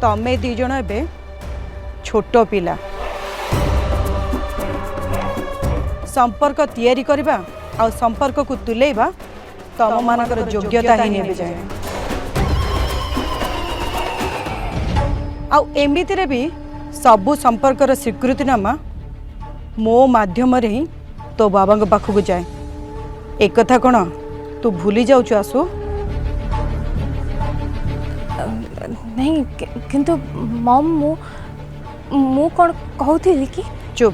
तमे दी जण एबे छोट पिला संपर्क तैयारी करबा आ संपर्क को तुलेबा तम मानकर योग्यता ही नेबे जाए आ एमिति रे भी सबु संपर्कर स्वीकृतिनामा मो माध्यम रे ही तो बाबा पाखक जाए एक कथा कौन तू भूली जाऊँ आसु नहीं किंतु मम मु कौन कहूली कि चुप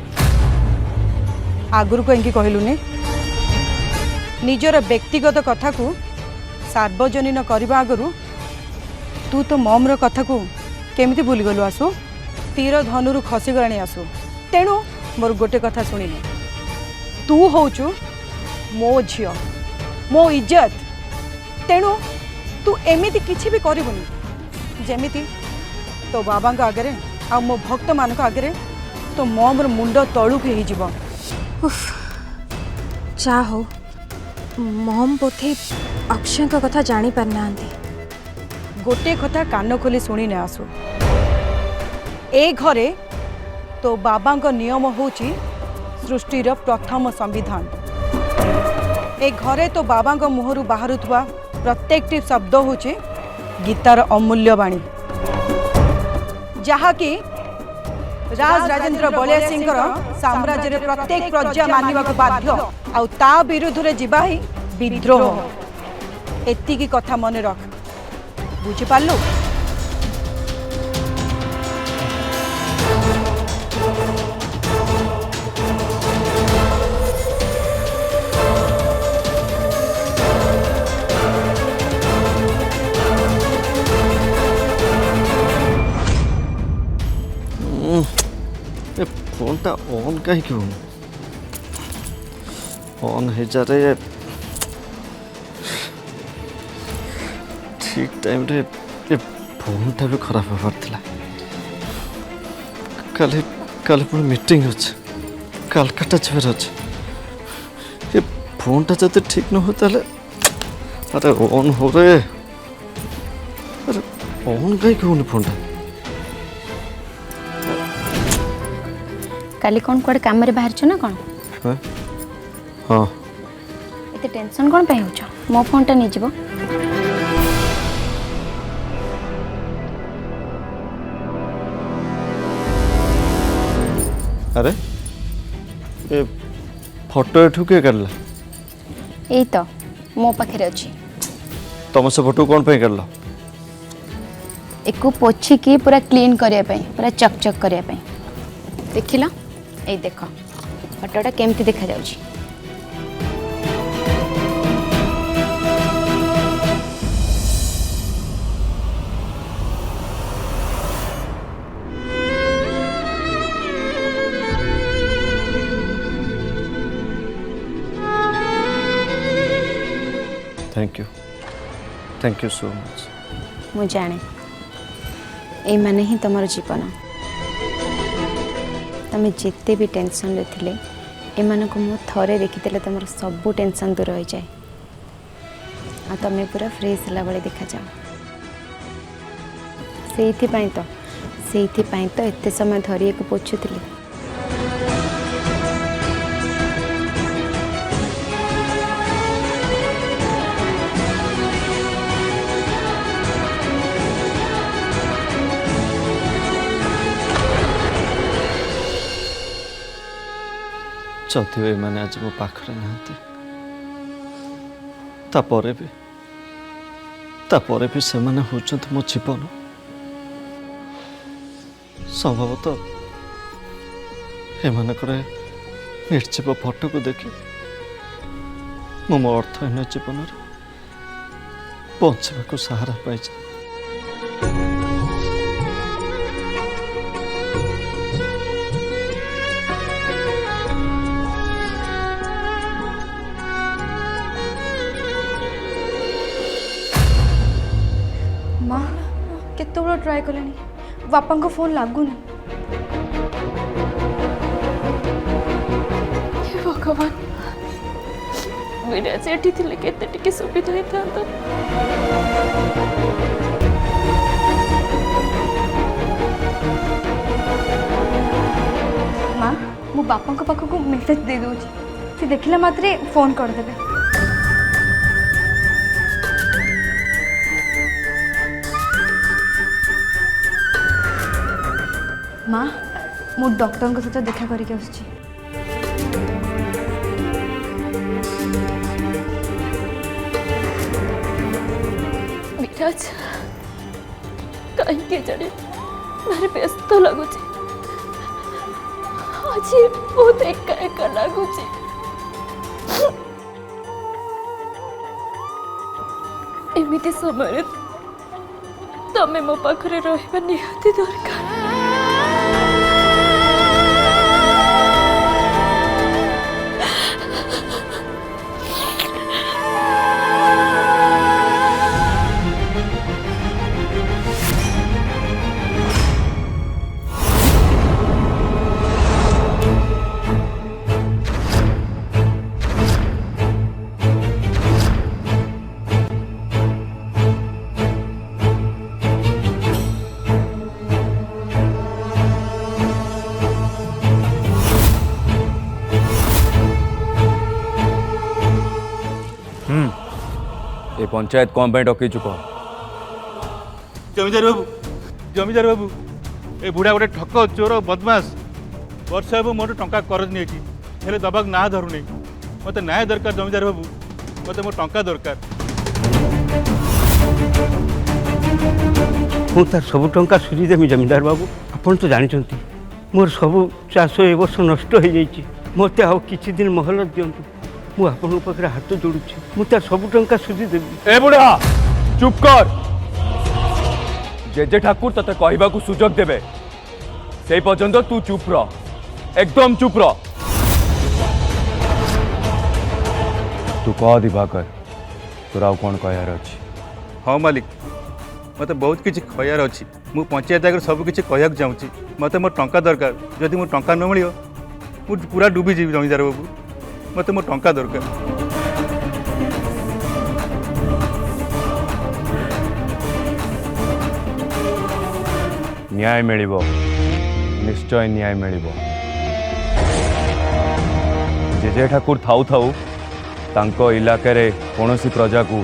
आगुरी कहीं कहलुनि निजर व्यक्तिगत कथा को सार्वजनीन करने आगु तू तो मम्र कथा को केमिति भूली गलु आसु तीर धनुरु खसीगलाणी आसु तेणु मोर गोटे कथा शुणिले तू होचु मो झियो मो इज्जत तेणु तू एमिति किछि भी करिबुनी जेमिति तो बाबा आगे आ मो भक्त मान आगे तो मम्र मुंड तलू ही जीव जा हो मम बोधे अक्षय का कथा जानी पारना गोटे कथा कान खोली शुणी ने आसु ए घरे तो बाबा नियम होची सृष्टिर प्रथम संविधान ए घरे तो बाबा मुहरु बाहरुवा प्रत्येक शब्द होची गीतार अमूल्य बाणी जहाँकि राज राजेंद्र बलिया सिंह साम्राज्य प्रत्येक प्रजा मानवा बाध्य आउ ता विरुद्ध रे जीवा ही विद्रोह एतिकी कथा मन रख बुझी पारलु फोन टा ऑन कहीं क्यों ऑन है जा रहे ठीक टाइम रे ये फोन टा भी खराब हो पड़ता काले काले पूरी मीटिंग अच्छे कलकत्ता जावर अच्छे ये फोन टा जब ठीक न होता है अरे ऑन हो रहे अरे ऑन कहीं क्यों नहीं फोन टा काली कौन कुआडे काम रे बाहर छ ना कौन हाँ एते टेंशन कौन पे होछ मो फोन टा नहीं जीवो अरे ए फोटो एठू के करला एई तो मो पाखे अछि तुम से फोटो कौन पे करला एको पोछि की पूरा क्लीन करिया पई पूरा चकचक करिया पई देखिला ए देख फोटोटा केमती देखा जाउची थैंक यू सो मच मु जाने ए माने ही तमरो जीवन तमें जिते भी टेंशन रे थिले एमान को मु थरे देखिदेले तुम सबू टेंशन दूर हो जाए आ तमें पूरा फ्रेश होला बळे देखा जाओ सेइथि तो एते समय धरिए को पोछुथिले जदिव एमाने आज मो पाखरे नहांती तापरे भी सेमाने होचंत मो जीवन संभवतः एमानकर निर्जीव फोटो को देखि मो अर्थहीन जीवन बंचवा को सहारा पाई केत बड़ ट्राए कले बापा को फोन लगुनि भगवान विराज एठी थिले केते टिके सुविधा होता मो बापा को पाखक मेसेज दे दूची से देखला मात्रे फोन कर देबे। माँ मु डॉक्टर सहित देखा करके आसुची। विराज कहीं जाने भारी व्यस्त लगुच आज बहुत एका एका लगुच। एमिति समय तमें मो पाखरे रहिबा निहाती दरकार। ए पंचायत कौन पे डकई चुक? जमीदार बाबू ए बुढ़ा गोटे ठक चोर बदमाश वर्ष बाबू मोर टंका करज नहीं हेले दबाक ना धरुनी मत न्याय दरकार। जमीदार बाबू मत मोर टंका दरकार। ମୁଁ ତାର ସବୁ ଟଙ୍କା ସୁଝିଦେମି ଜମିଦାର ବାବୁ। ଆପଣ ତ ଜାଣିଛନ୍ତି ମୋର ସବୁ ଚାଷ ଏ ବର୍ଷ ନଷ୍ଟ ହେଇଯାଇଛି। ମୋତେ ଆଉ କିଛି ଦିନ ମହଲତ ଦିଅନ୍ତୁ। ମୁଁ ଆପଣଙ୍କ ପାଖରେ ହାତ ଯୋଡ଼ୁଛି। ମୁଁ ତାର ସବୁ ଟଙ୍କା ସୁଝିଦେବି। ए बुढ़ा चुप कर। जेजे ठाकुर तते कहबाकू सुजोग देबे से पर्यंत तू चुप रह, एकदम चुप रह। तू कह दिवाकर तोरा कौन कहयार अछि? हाँ मालिक मत बहुत किसी खयार अच्छी मु पंचायत आगे सब किसी कहूँ चाहूँगी मत मोर टंका दरकार। जदि मोर टंका न मिल मुझे पूरा डूबी जी जमीदार बाबू मत मोर टंका दरकार। न्याय मिलिबो, निश्चय न्याय मिलिबो। जेजे ठाकुर थाउ थाउ तांको इलाके रे कोनोसी प्रजा को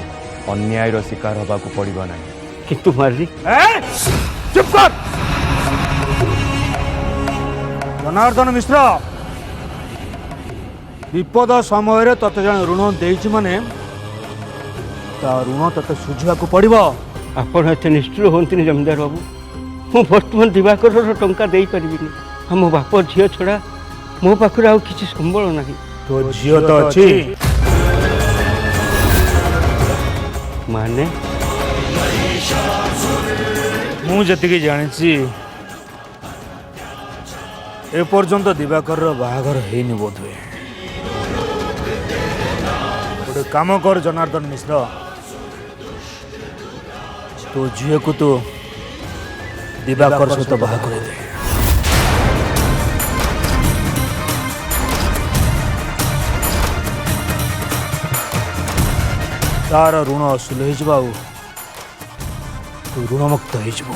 अन्याय रो शिकार होबाकू पड़िबो नाही। କିନ୍ତୁ ମାରି चुप कर। जनार्दन मिश्र विपद समय तते जन ऋण देइछि माने ता ऋण तते सुझिबाकू पड़िबो। ଆପଣ ଏତେ ନିଷ୍ଠୁର ହୁଅନ୍ତୁନି ଜମିଦାର ବାବୁ। ମୁଁ ବର୍ତ୍ତମାନ ଦିବାକରର ଟଙ୍କା ଦେଇପାରିବିନି। ଆମ ବାପ ଝିଅ ଛଡ଼ା ମୋ ପାଖରେ ଆଉ କିଛି ସମ୍ବଳ ନାହିଁ। तो झियो तो अछि ମାନେ मु जतिकी जानिछि ए पर्यंत दिवाकर बाहाघर हेनी बोधे। गोटे काम कर जनार्दन मिश्र तो झील को तो दिवाकर सहित बाहा कर दे। तार ऋण असुल हो तू ऋणमुक्त हो।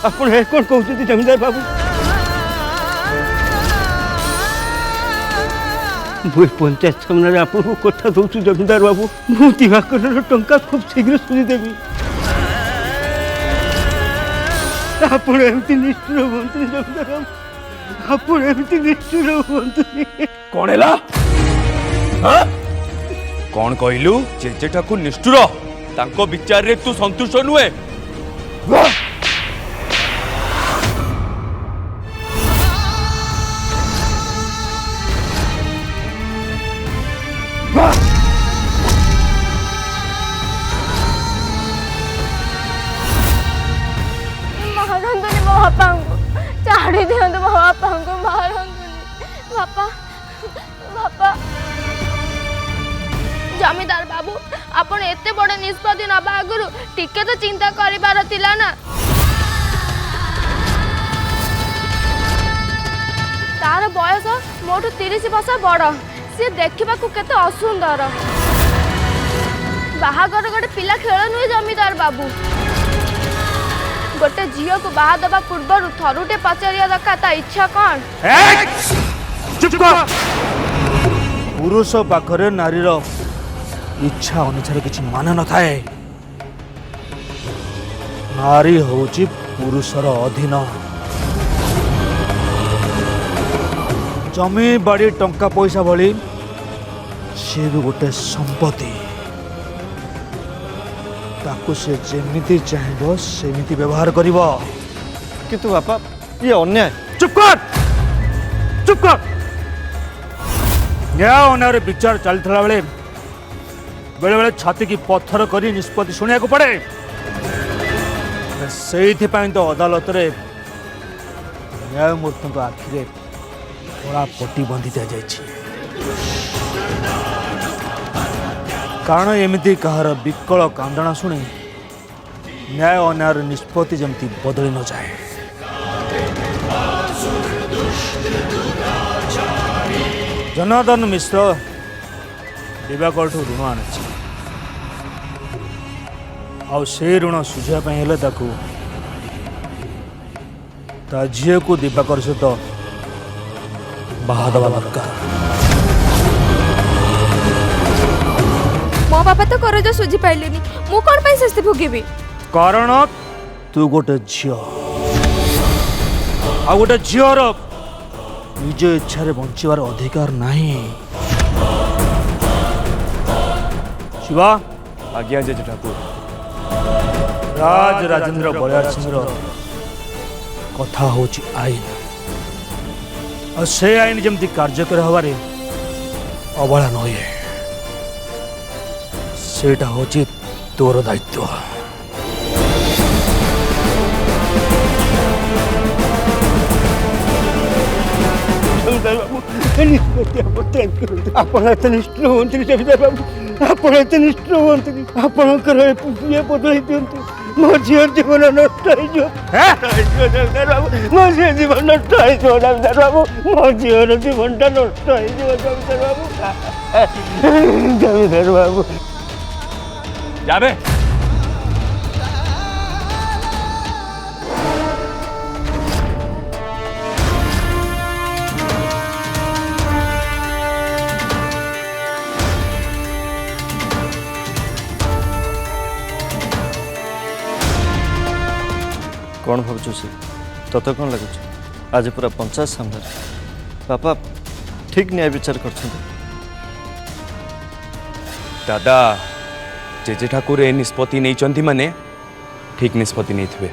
ଆପଣ ଏ କ'ଣ କହୁଛନ୍ତି ଜମିଦାର ବାବୁ? ମୁଁ ଏ ପଞ୍ଚାୟତ ସାମ୍ନାରେ ଆପଣଙ୍କୁ କଥା ଦଉଛି ଜମିଦାର ବାବୁ। ମୁଁ ଦିବାକରର ଟଙ୍କା ଖୁବ୍ ଶୀଘ୍ର ଶୁଣିଦେବି। ଆପଣ ଏମିତି ନିଷ୍ଠୁର ହୁଅନ୍ତୁନି ଜମିଦାର ବାବୁ। ଆପଣ ଏମିତି ନିଷ୍ଠୁର ହୁଅନ୍ତୁନି। कौन है कौन कहलु? जेजे ठाकुर निष्ठुर तांको विचार रे तू संतुष्ट नुहे? मारंतुनी मो बापा को छाड़ी दियंतु मो बापा को मारंतुनी बापा बापा। जमीदार बाबू आपण एते बड़ निष्पत्ति नबा आगुरु टिके तो चिंता करिबार थिला ना। तार बयस मोठू 30 वर्ष बड़ सी देखा केते असुंदर बाहागर गोटे पिला खेल नुहे जमीदार बाबू गोटे झील को बाहा दबा पूर्व थरुटे पचारिया दरकार ता इच्छा कौन पुरुष पाखरे नारीर इच्छा अनुसार किसी मान न थाए नारी होची पुरुषर अधीन जमी बाड़ी टंका पैसा भली सी भी गोटे संपत्ति ताकू से जेमिति चाहेबो सेमिति व्यवहार करिवो କିନ୍ତୁ ବାପା ଇଏ ଅନ୍ୟାୟ। चुप कर न्याय अन्याय विचार चलता बेले बेले बेले छाती की पत्थर करी निष्पत्ति शुणा को पड़े से तो अदालत रे न्यायमूर्ति आखिरे कड़ा पट्टी बांधि दि जाइए कारण एमती कहार विकल कांदना शुणी न्याय अन्याय निष्पत्ति जमती बदली न जाए। जनार्दन मिश्र दिवाकर ऋण आनी आ ऋण सुझापे झील को दिवाकर सहित बाहा दबा दरकार। मो बापा तो करज सुझी पाइलेनी मु कोन पई शास्ति भोगिबी कारण तू गोटे झील आ गोटे झीर निज इच्छा बंचार अधिकार नहीं। शिवा आज्ञा जेजे ठाकुर। राज राजेंद्र बलियार सिंह कथा होची आईन और से आईन जमती कार्यकर हवारे अवहेला न हुए सेटा होची तोर दायित्व। जमीदार बाबू आपण एते निष्ठुर हुंतनी आपणकर ये बदलाई दियंतु मो झील जीवन नष्ट जमीदार बाबू मो झील जीवन नष्ट जमीदार बाबू मो झील जीवन नष्ट जमीदार बाबू जाबे कौन भावुँ से तत कौन लगुच आज पूरा पंचायत सामने बापा ठीक न्याय विचार कर दादा जेजे ठाकुर ए निष्पत्ति नहीं माने ठीक निष्पत्ति नहीं थे।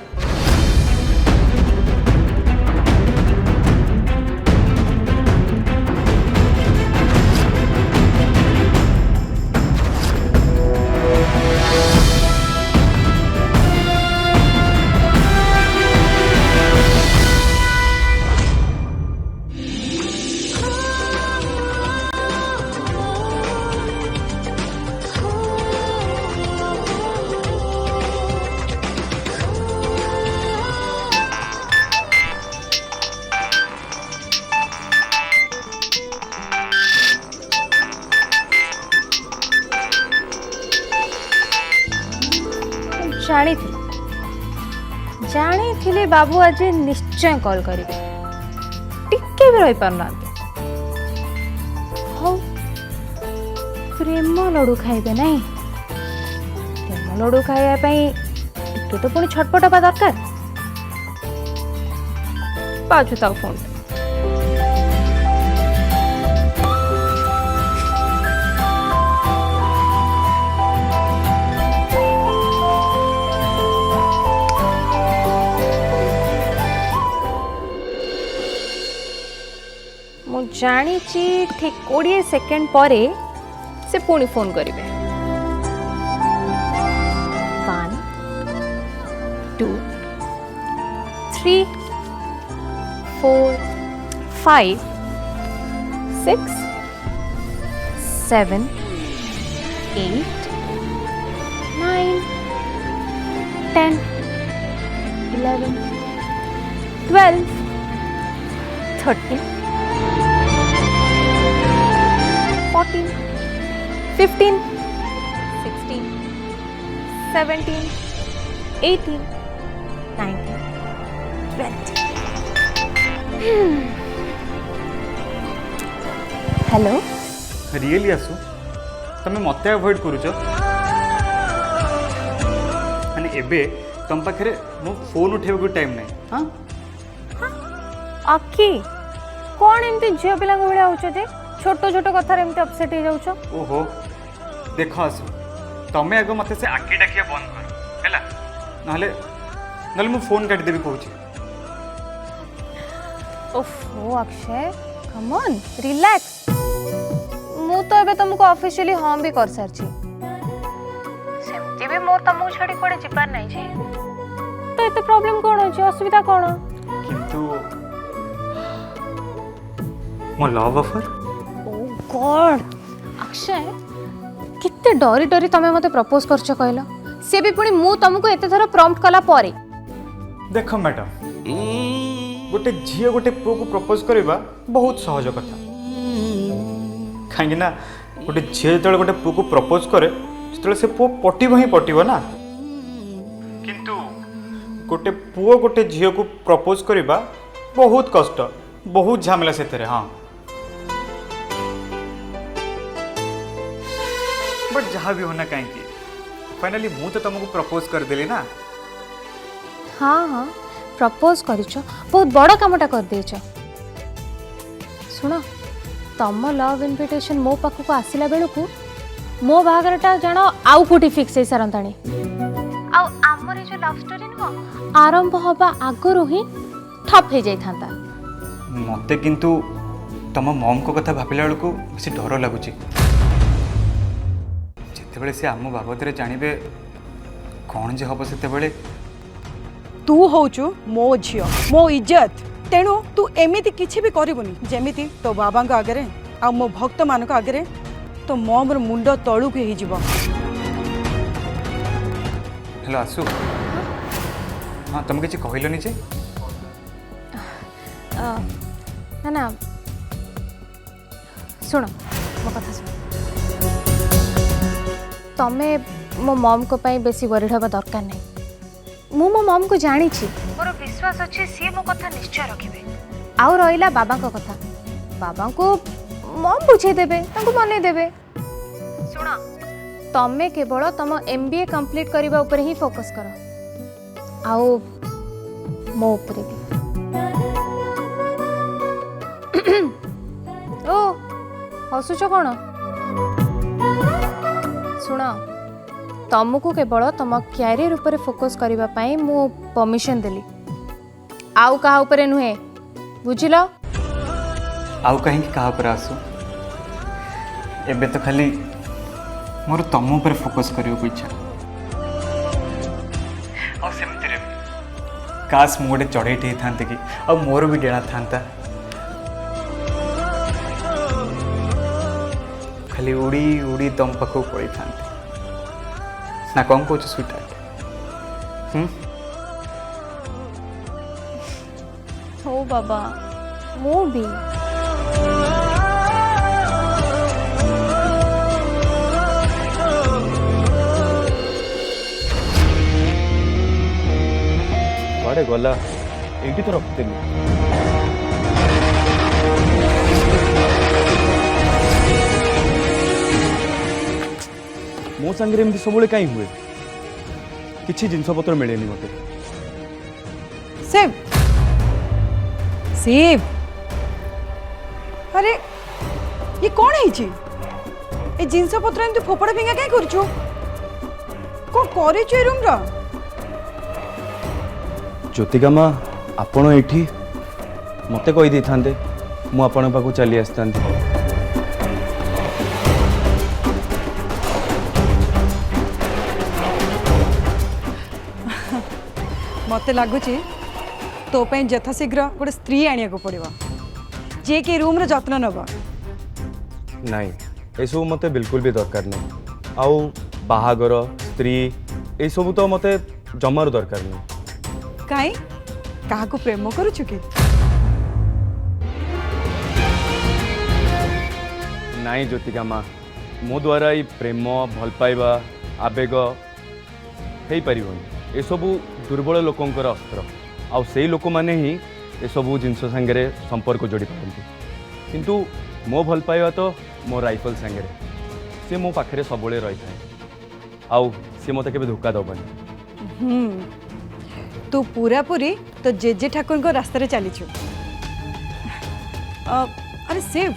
जानी बाबू आज निश्चय कॉल करेंगे टिके भी रही पारना प्रेम लडू खाइबे नहीं प्रेम लडू खाइबा टिके तो पुणी छटपट हवा दरकार पाछु ताको फोन जानी ठीक 20 सेकेंड पर से पुणी फोन करेंगे 1 2 3 4 5 6 7 8 9 10 11 12 13 14, 15, 16, 17, 18, 19, 20. हेलो रियली आसु तमें मत अवॉइड करुच माने एबे तुम पाखे मो फोन उठेबा टाइम नहीं हाँ आखि कौन एमती झील पिला भाया हो छोट छोट कथार एमती अपसेट हो जाऊछ ओहो देख आसु तमें आग मत से आखि डाकिया बंद कर है ना मु फोन काटिदेवी कहूँ ओफो अक्षय कम ऑन रिलैक्स मु तो एबे तुमको ऑफिशियली हाँ भी कर सारछि सेमती भी मोर तुमको छाड़ी कोड़े जिबार नहीं जे तो एते प्रॉब्लम कोन होछि असुविधा कोन किंतु मो लव ऑफर ओ गॉड अक्षय कितने डरी डरी तमे मते प्रपोज करछ कहलो से भी पुणी मु तुमको एते थरो प्रॉम्प्ट कला पारे देख मैडम गोटे झील गोटे पुओ को प्रपोज करवा बहुत सहज कथा कहीं ना गोटे झील जो गोटे पुओ को प्रपोज करे से पुओ पटिब ही पटिब ना किंतु गोटे पुओ गोटे झील को प्रपोज करवा बहुत कष्ट बहुत झमेला से हाँ बट जहाँ भी होना कहीं फाइनली मु तो तुमको प्रपोज करदेली ना हाँ हाँ प्रपोज करिछ बहुत बड़ा कामटा कर देछ सुन तम लव इनविटेशन मो पाखक आसिला बेलू मो बाहागरटा जान आउ कोठी फिक्स हो सारंताणी आउ आमर जो लव स्टोरी नुह आरंभ हवा आगरु ही ठप हो जाई थांता मते किंतु तम मम को कथा भाबिला बेलू बेसी डर लगुच जिते से आम बाबद जानवे कौन जे हम से तू होचु मो झियो मो इज्जत तेणु तू एमिति किछि भी करिबुनी जेमिति तो बाबा आगे आ मो भक्त मान आगे तो मोर मुंड तलू के ही जीवो हेलो आसु हाँ तुम किसी कहलनि जे ना ना सुन मो कथा सुन तमे मो मम को पाई बेसी वरिड हवा दरकार नहीं मु मो मम को जानी मोर विश्वास अच्छे सी मो कथा निश्चय रखिबे आउ रहिला बाबा को कथा बाबा को मम बुझे देबे तांको मने देबे सुन तमे केवल तम एमबीए कंप्लीट करबा ऊपर ही फोकस करो आउ मो ऊपर भी ओ हसुच कोन सुन तुमको केवल तुम क्यारियर ऊपर फोकस करबा पई मु परमिशन देली आउ कहा ऊपर नुहे बुझिलो आउ कहीं कहा पर आसु एबे तो खाली मोर तुम ऊपर फोकस करियो को इच्छा और सेमति रे काश मु गोटे चढ़ई टे थांते कि और मोर भी डेणा थांता खाली उड़ी उड़ी तुम पाखो पड़ी थांते ना कौन कौच स्वीट हो बाबा मु भी କୁଆଡ଼େ ଗଲା ଏଇଠି ତ ରଖିଥିଲି ମୋ ସାଙ୍ଗରେ ଏମିତି ସବୁବେଳେ କାହିଁ ହୁଏ କିଛି ଜିନିଷପତ୍ର ମିଳେନି ମୋତେ शिव शिव अरे ये कौन है ये जिनस पत्र एमती फोपड़ा फिंगा क्या कर रूम रा ज्योतिका माँ आपण एठी मते कहि दै थांदे मु आपण पाखु चली आस्तांती मत लगुच तो यथाशीघ्र गोटे स्त्री आनिया को पड़ो जे कि रूम रे जत्न नब नहीं एसबू मते बिल्कुल भी दरकार नहीं आउ बाहागर स्त्री ए सब तो मते जमार दरकार नहीं कहीं क्या प्रेम करुचु कि नाई ज्योतिका माँ मो द्वारा ये प्रेम भल पाइबा आवेग हो पारिबनी एसबू दुर्बल लोकंकर अस्त्र आउ से लोक मैंने ही एसबू जिनस सांगे संपर्क जोड़ी पारती किंतु मो भल पाइबा तो मो राइफल सांगे सी मो पाखे सब रही था आउ सी मत के धोखा दबनी। तू पूरा पूरी तो जेजे ठाकुर को रास्ते चलीचु। अरे सेव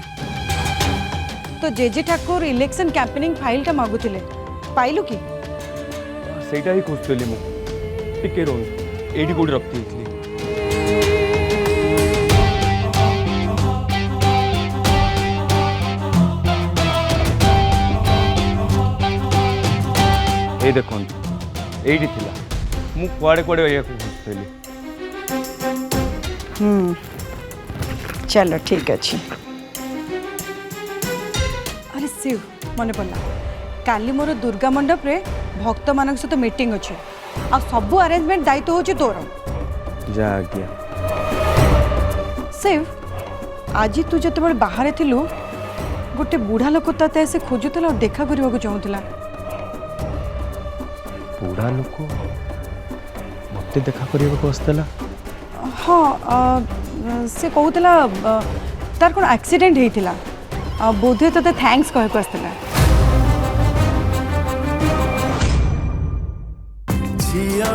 तो JJ Thakur election campaigning file टा मागुतिले पाइलु कि सेटा ही खोजली मुझे रोन एडी कोडी रखती थी। ए देखो एडी थिला मु कुआडे कुआडे या खोजली। चलो ठीक अच्छे। अरे शिव मन पड़ा काली मोर दुर्गा मंडप रे भक्त मान सहित मीटिंग अच्छे आ सब अरेंजमेंट दायित्व हो तोर जा आज्ञा। शिव आज तू जो बाहर थिलु गोटे बुढ़ा लोक ते से खोजुला और देखा करने को चाहूला। बुढ़ा लोक मत देखा करला। हाँ से कहूला तार कौन एक्सीडेंट होता बोधे तो थैंक्स कहक आसला। झिया